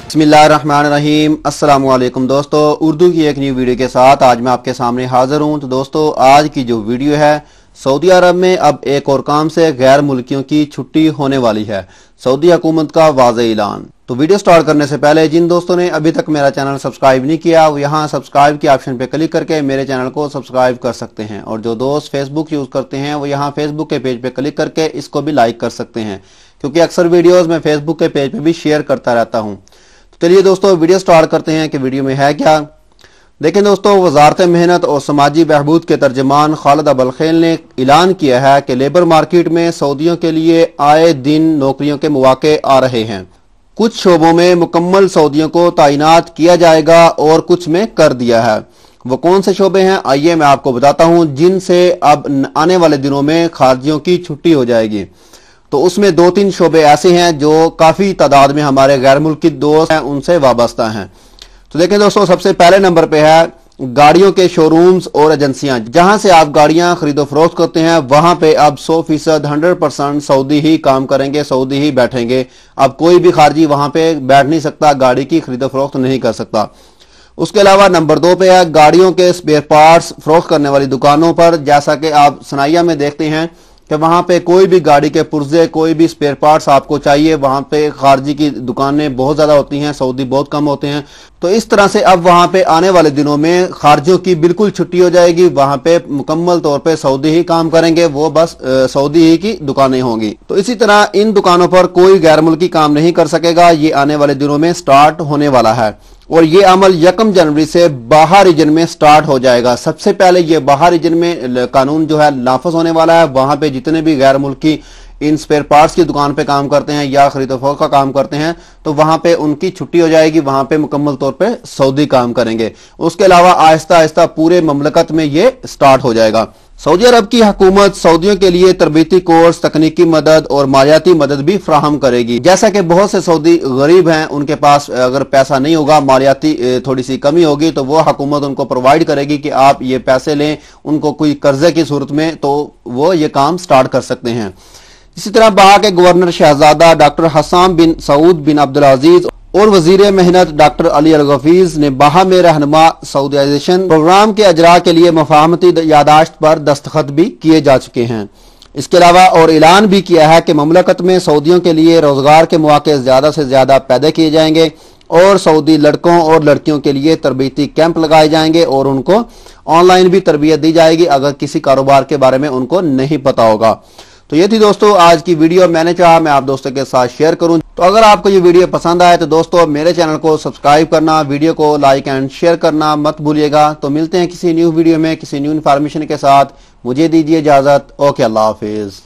बिस्मिल्लाहिर्रहमानिर्रहीम। अस्सलामुअलैकुम दोस्तों, उर्दू की एक न्यू वीडियो के साथ आज मैं आपके सामने हाजिर हूं। तो दोस्तों, आज की जो वीडियो है, सऊदी अरब में अब एक और काम से गैर मुल्कियों की छुट्टी होने वाली है। सऊदी हुकूमत का वाज़ेह ऐलान। तो वीडियो स्टार्ट करने से पहले जिन दोस्तों ने अभी तक मेरा चैनल सब्सक्राइब नहीं किया, वो यहाँ सब्सक्राइब के ऑप्शन पे क्लिक करके मेरे चैनल को सब्सक्राइब कर सकते हैं। और जो दोस्त फेसबुक यूज करते हैं, वो यहाँ फेसबुक के पेज पे क्लिक करके इसको भी लाइक कर सकते हैं, क्योंकि अक्सर वीडियोज मैं फेसबुक के पेज पे भी शेयर करता रहता हूँ। तो चलिए दोस्तों, वीडियो स्टार्ट करते हैं कि वीडियो में है क्या। देखें दोस्तों, वजारत मेहनत और समाजी बहबूद के तर्जमान खालिद अबुलखैल ने ऐलान किया है कि लेबर मार्केट में सऊदियों के लिए आए दिन नौकरियों के मौके आ रहे हैं। कुछ शोबों में मुकम्मल सऊदियों को तैनात किया जाएगा और कुछ में कर दिया है। वो कौन से शोबे हैं, आइए मैं आपको बताता हूं, जिनसे अब आने वाले दिनों में खारजियों की छुट्टी हो जाएगी। तो उसमें 2-3 शोबे ऐसे हैं जो काफी तादाद में हमारे गैर मुल्की दोस्त हैं, उनसे वाबस्ता हैं। तो देखें दोस्तों, सबसे पहले नंबर पे है गाड़ियों के शोरूम्स और एजेंसियां। जहां से आप गाड़ियां खरीदो फरोख्त करते हैं, वहां पे अब 100% 100% सऊदी ही काम करेंगे, सऊदी ही बैठेंगे। अब कोई भी खारजी वहां पे बैठ नहीं सकता, गाड़ी की खरीदो फरोख्त नहीं कर सकता। उसके अलावा नंबर 2 पे है गाड़ियों के स्पेयर पार्ट्स फरोख्त करने वाली दुकानों पर। जैसा कि आप सनाइया में देखते हैं कि वहां पे कोई भी गाड़ी के पुर्जे, कोई भी स्पेयर पार्ट्स आपको चाहिए, वहां पे खारजी की दुकानें बहुत ज्यादा होती हैं, सऊदी बहुत कम होते हैं। तो इस तरह से अब वहां पे आने वाले दिनों में खारजियों की बिल्कुल छुट्टी हो जाएगी। वहां पे मुकम्मल तौर पे सऊदी ही काम करेंगे, वो बस सऊदी ही की दुकानें होंगी। तो इसी तरह इन दुकानों पर कोई गैर मुल्की काम नहीं कर सकेगा। ये आने वाले दिनों में स्टार्ट होने वाला है और ये अमल 1 जनवरी से बाहर रीजन में स्टार्ट हो जाएगा। सबसे पहले ये बाहर रीजन में कानून जो है नाफिज होने वाला है। वहां पे जितने भी गैर मुल्की इन स्पेयर पार्ट्स की दुकान पे काम करते हैं या खरीदो फरोख्त का काम करते हैं, तो वहां पे उनकी छुट्टी हो जाएगी, वहां पे मुकम्मल तौर पे सऊदी काम करेंगे। उसके अलावा आहिस्ता आहिस्ता पूरे ममलकत में ये स्टार्ट हो जाएगा। सऊदी अरब की हुकूमत सऊदियों के लिए तरबीती कोर्स, तकनीकी मदद और मालियाती मदद भी फ्राहम करेगी। जैसा कि बहुत से सऊदी गरीब हैं, उनके पास अगर पैसा नहीं होगा, मालियाती थोड़ी सी कमी होगी, तो वो हुकूमत उनको प्रोवाइड करेगी कि आप ये पैसे लें। उनको कोई कर्जे की सूरत में तो वो ये काम स्टार्ट कर सकते हैं। इसी तरह बहा के गवर्नर शहजादा डॉक्टर हसन बिन सऊद बिन अब्दुल अजीज और वजीर मेहनत डॉक्टर अली अल गफीज ने बहा में रहनुमा सऊदियाइजेशन प्रोग्राम के अजरा के लिए मफाहमती यादाश्त पर दस्तखत भी किए जा चुके हैं। इसके अलावा और ऐलान भी किया है कि ममलकत में सऊदियों के लिए रोजगार के मौके ज्यादा से ज्यादा पैदा किए जाएंगे और सऊदी लड़कों और लड़कियों के लिए तरबीती कैंप लगाए जाएंगे और उनको ऑनलाइन भी तरबियत दी जाएगी अगर किसी कारोबार के बारे में उनको नहीं पता होगा। तो ये थी दोस्तों आज की वीडियो। मैंने चाहा मैं आप दोस्तों के साथ शेयर करूं। तो अगर आपको ये वीडियो पसंद आए तो दोस्तों मेरे चैनल को सब्सक्राइब करना, वीडियो को लाइक एंड शेयर करना मत भूलिएगा। तो मिलते हैं किसी न्यू वीडियो में किसी न्यू इन्फॉर्मेशन के साथ। मुझे दीजिए इजाजत। ओके, अल्लाह हाफिज।